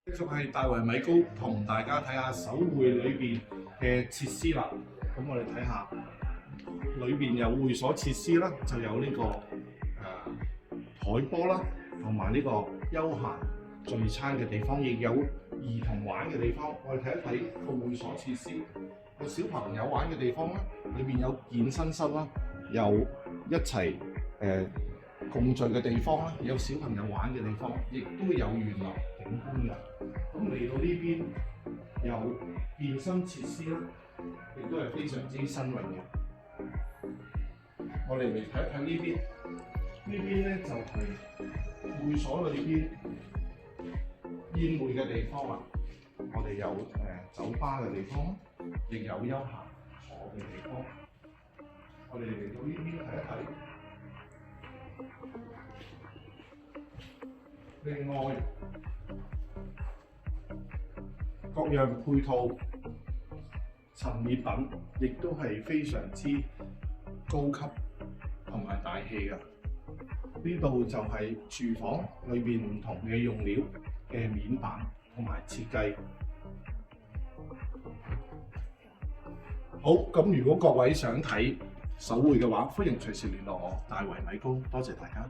繼續係大圍米高同大家睇下首會裏邊嘅設施啦。咁我哋睇下裏邊有會所設施啦，就有呢、台波啦，同埋呢個休閒聚餐嘅地方，亦有兒童玩嘅地方。我哋睇一睇個會所設施，有小朋友玩嘅地方啦，裏邊有健身室啦，有一齊共聚嘅地方啦，有小朋友玩嘅地方，亦都有園林景觀嘅。咁嚟到呢邊有健身設施啦，亦都係非常之新穎嘅。我哋嚟睇一睇呢邊，呢邊咧就係會所裏邊宴會嘅地方啦。我哋有酒吧嘅地方，亦有休閒坐嘅地方。我哋嚟到呢邊睇一睇。另外，各樣配套陳列品亦都係非常之高級同埋大氣嘅。呢度就係廚房裏邊唔同嘅用料嘅面板同埋設計。好，咁如果各位想睇首會嘅話，歡迎隨時聯絡我，大圍米高，多謝大家。